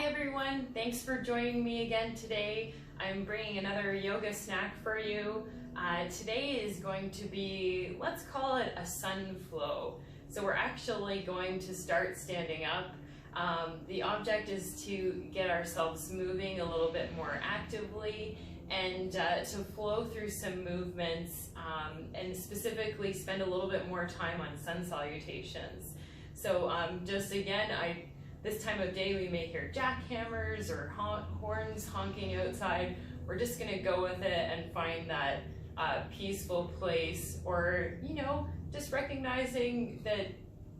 Hi everyone, thanks for joining me again today. I'm bringing another yoga snack for you. Today is going to be, let's call it a sun flow. So we're actually going to start standing up. The object is to get ourselves moving a little bit more actively and to flow through some movements and specifically spend a little bit more time on sun salutations. So just again, this time of day we may hear jackhammers or horns honking outside. We're just gonna go with it and find that peaceful place, or just recognizing that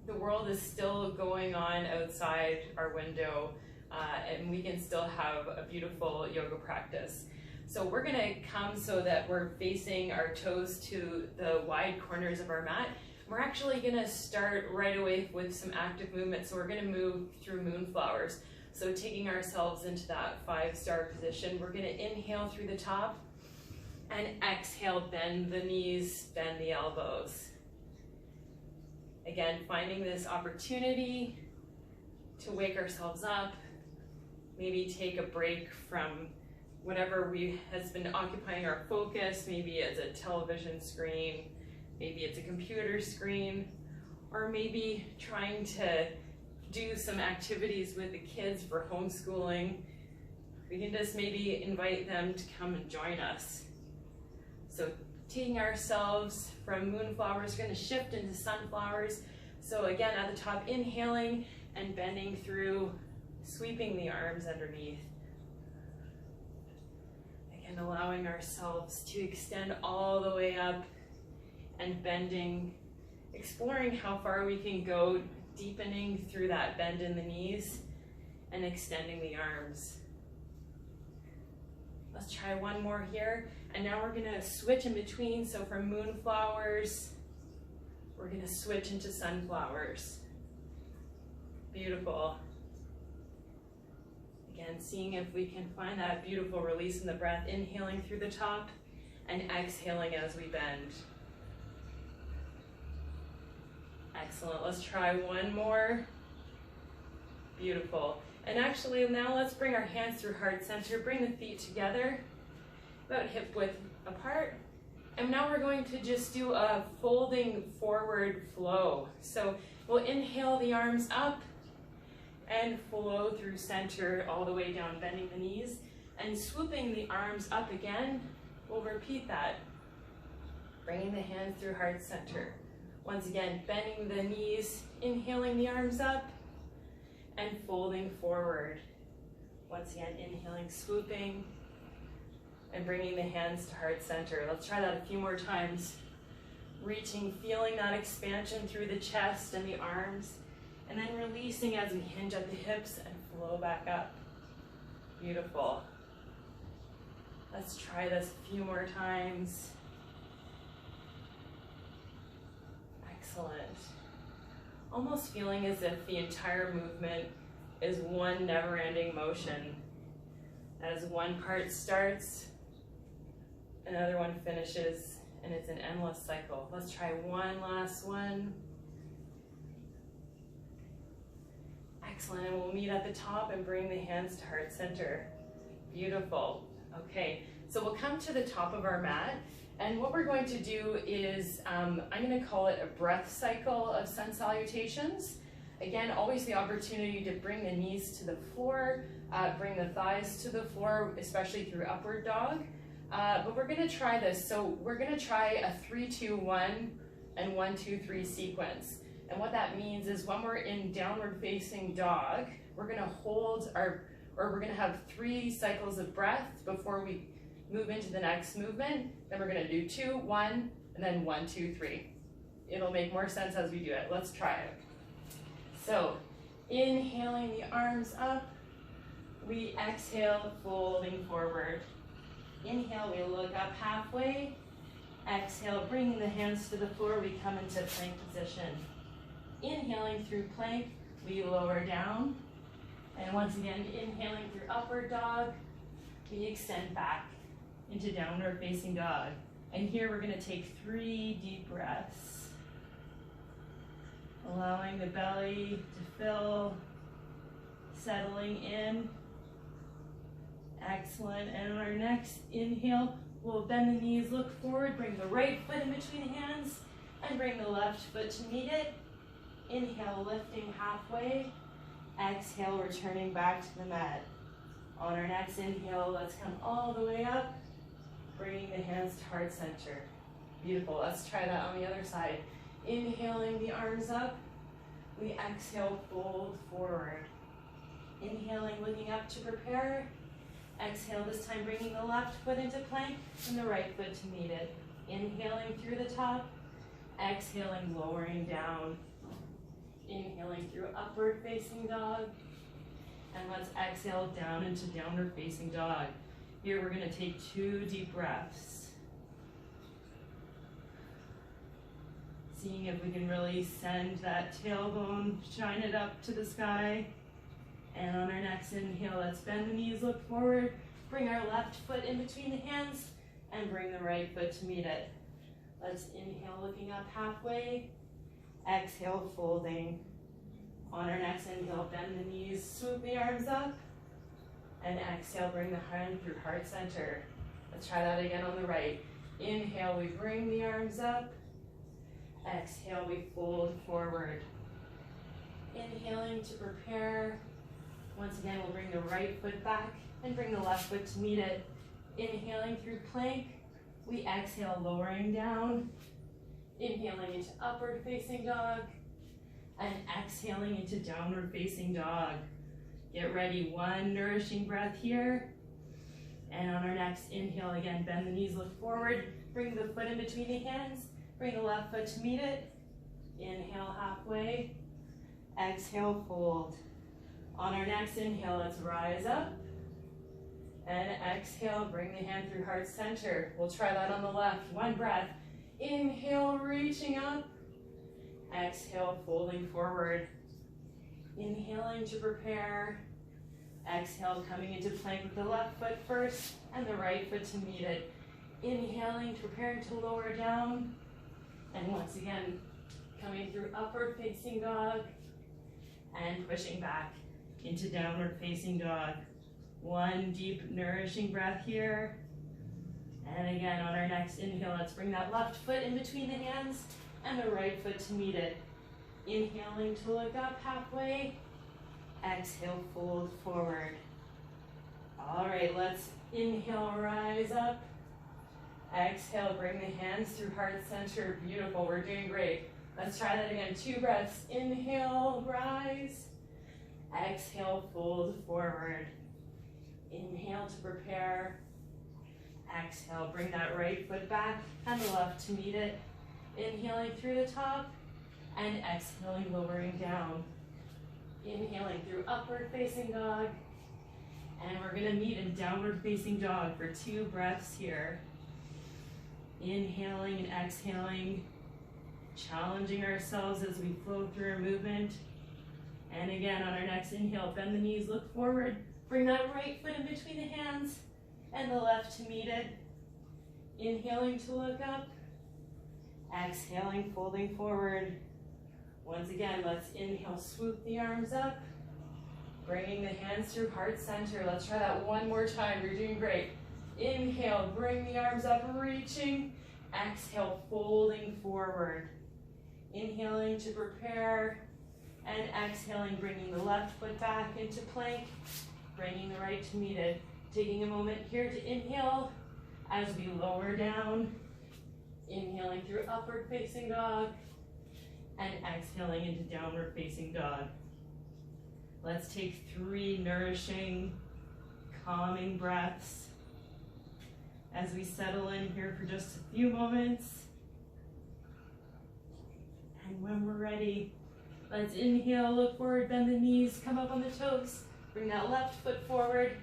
the world is still going on outside our window and we can still have a beautiful yoga practice. So we're gonna come so that we're facing our toes to the wide corners of our mat. We're actually gonna start right away with some active movement. So we're gonna move through moonflowers. So taking ourselves into that 5-star position, we're gonna inhale through the top and exhale, bend the knees, bend the elbows. Again, finding this opportunity to wake ourselves up, maybe take a break from whatever has been occupying our focus. Maybe it's a television screen, maybe it's a computer screen, or maybe trying to do some activities with the kids for homeschooling. We can just maybe invite them to come and join us. So taking ourselves from moonflowers, we're going to shift into sunflowers. So again, at the top, inhaling and bending through, sweeping the arms underneath. Again, allowing ourselves to extend all the way up and bending, exploring how far we can go, deepening through that bend in the knees and extending the arms. Let's try one more here. And now we're gonna switch in between. So from moonflowers, we're gonna switch into sunflowers. Beautiful. Again, seeing if we can find that beautiful release in the breath, inhaling through the top and exhaling as we bend. Excellent, let's try one more. Beautiful. And actually now let's bring our hands through heart center, bring the feet together, about hip width apart. And now we're going to just do a folding forward flow. So we'll inhale the arms up and flow through center all the way down, bending the knees, and swooping the arms up again. We'll repeat that. Bringing the hands through heart center. Once again, bending the knees, inhaling the arms up, and folding forward. Once again, inhaling, swooping, and bringing the hands to heart center. Let's try that a few more times. Reaching, feeling that expansion through the chest and the arms, and then releasing as we hinge at the hips and flow back up. Beautiful. Let's try this a few more times. Excellent. Almost feeling as if the entire movement is one never-ending motion. As one part starts, another one finishes, and it's an endless cycle. Let's try one last one. Excellent, and we'll meet at the top and bring the hands to heart center. Beautiful. Okay, so we'll come to the top of our mat. And what we're going to do is, I'm going to call it a breath cycle of sun salutations. Again, always the opportunity to bring the knees to the floor, bring the thighs to the floor, especially through upward dog. But we're going to try this. So we're going to try a 3-2-1 and 1-2-3 sequence. And what that means is when we're in downward facing dog, we're going to hold we're going to have 3 cycles of breath before we move into the next movement. Then we're gonna do 2, 1, and then 1, 2, 3. It'll make more sense as we do it. Let's try it. So, inhaling the arms up, we exhale, folding forward. Inhale, we look up halfway. Exhale, bringing the hands to the floor, we come into plank position. Inhaling through plank, we lower down. And once again, inhaling through upward dog, we extend back into downward facing dog. And here we're going to take 3 deep breaths. allowing the belly to fill, Settling in. Excellent. And on our next inhale, we'll bend the knees, look forward, bring the right foot in between the hands, and bring the left foot to meet it. Inhale, lifting halfway. Exhale, returning back to the mat. On our next inhale, let's come all the way up, bringing the hands to heart center. Beautiful. Let's try that on the other side. Inhaling the arms up. We exhale, fold forward. Inhaling, looking up to prepare. Exhale, this time bringing the left foot into plank and the right foot to meet it. Inhaling through the top. Exhaling, lowering down. Inhaling through upward facing dog. And let's exhale down into downward facing dog. Here we're going to take 2 deep breaths. Seeing if we can really send that tailbone, shine it up to the sky. And on our next inhale, let's bend the knees, look forward, bring our left foot in between the hands, and bring the right foot to meet it. Let's inhale, looking up halfway. Exhale, folding. On our next inhale, bend the knees, swoop the arms up. And exhale, bring the hand through heart center. Let's try that again on the right. Inhale, we bring the arms up. Exhale, we fold forward. Inhaling to prepare. Once again, we'll bring the right foot back and bring the left foot to meet it. Inhaling through plank. We exhale, lowering down. Inhaling into upward facing dog. And exhaling into downward facing dog. Get ready, 1 nourishing breath here. And on our next inhale, again, bend the knees, look forward. Bring the foot in between the hands. Bring the left foot to meet it. Inhale halfway. Exhale, fold. On our next inhale, let's rise up. And exhale, bring the hand through heart center. We'll try that on the left. 1 breath. Inhale, reaching up. Exhale, folding forward. Inhaling to prepare. Exhale, coming into plank with the left foot first and the right foot to meet it. Inhaling, preparing to lower down. And once again, coming through upward facing dog and pushing back into downward facing dog. 1 deep nourishing breath here. And again, on our next inhale, let's bring that left foot in between the hands and the right foot to meet it. Inhaling to look up halfway. Exhale, fold forward. All right, let's inhale, rise up. Exhale, bring the hands through heart center. Beautiful, we're doing great. Let's try that again. 2 breaths. Inhale, rise. Exhale, fold forward. Inhale to prepare. Exhale, bring that right foot back and the left to meet it. Inhaling through the top and exhaling, lowering down. Inhaling through upward facing dog. And we're gonna meet in downward facing dog for 2 breaths here. Inhaling and exhaling, challenging ourselves as we flow through our movement. And again, on our next inhale, bend the knees, look forward, bring that right foot in between the hands and the left to meet it. Inhaling to look up, exhaling, folding forward. Once again, let's inhale, swoop the arms up, bringing the hands through heart center. Let's try that 1 more time, you're doing great. Inhale, bring the arms up, reaching. Exhale, folding forward. Inhaling to prepare. And exhaling, bringing the left foot back into plank. Bringing the right to meet it. Taking a moment here to inhale as we lower down. Inhaling through upward facing dog. And exhaling into downward facing dog. Let's take 3 nourishing, calming breaths as we settle in here for just a few moments. And when we're ready, let's inhale, look forward, bend the knees, come up on the toes, bring that left foot forward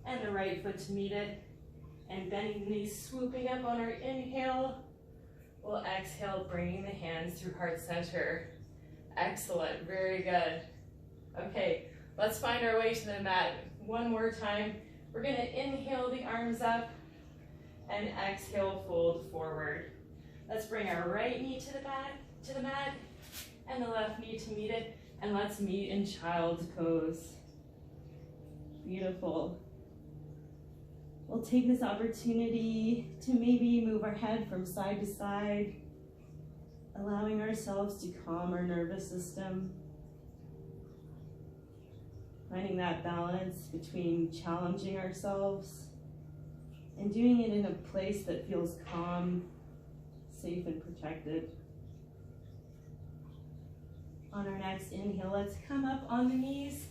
and the right foot to meet it. And bending the knees, swooping up on our inhale. We'll exhale, bringing the hands through heart center. Excellent, very good. Okay, let's find our way to the mat 1 more time. We're gonna inhale the arms up and exhale, fold forward. Let's bring our right knee to the mat, and the left knee to meet it, and let's meet in child's pose. Beautiful. We'll take this opportunity to maybe move our head from side to side, allowing ourselves to calm our nervous system. Finding that balance between challenging ourselves and doing it in a place that feels calm, safe, and protected. On our next inhale, let's come up on the knees,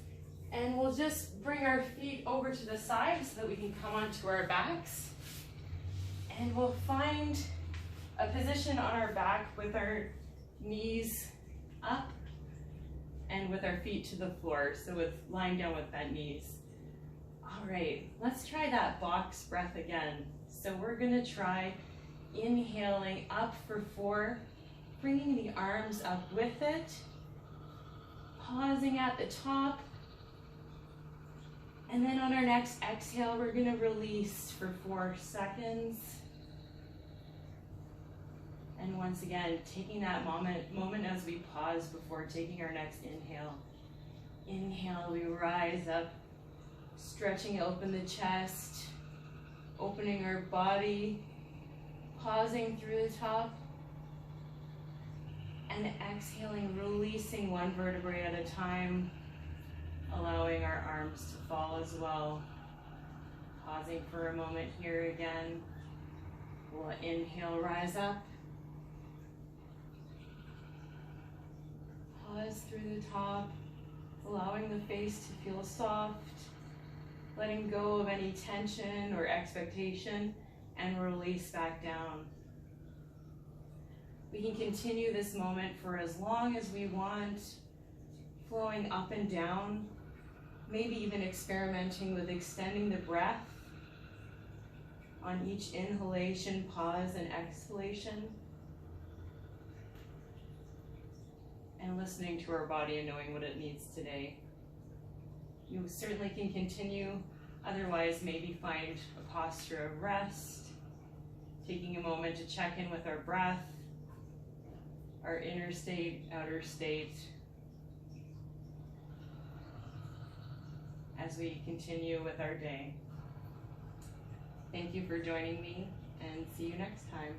and we'll just bring our feet over to the side so that we can come onto our backs. And we'll find a position on our back with our knees up and with our feet to the floor, so with lying down with bent knees. All right, let's try that box breath again. So we're gonna try inhaling up for 4, bringing the arms up with it, pausing at the top, and then on our next exhale, we're gonna release for 4 seconds. And once again, taking that moment as we pause before taking our next inhale. Inhale, we rise up, stretching open the chest, opening our body, pausing through the top, and exhaling, releasing 1 vertebrae at a time, allowing our arms to fall as well. Pausing for a moment here again. We'll inhale, rise up. Pause through the top, allowing the face to feel soft, letting go of any tension or expectation, and release back down. We can continue this moment for as long as we want, flowing up and down, maybe even experimenting with extending the breath on each inhalation, pause, and exhalation. And listening to our body and knowing what it needs today. You certainly can continue, otherwise maybe find a posture of rest, taking a moment to check in with our breath, our inner state, outer state, as we continue with our day. Thank you for joining me, and see you next time.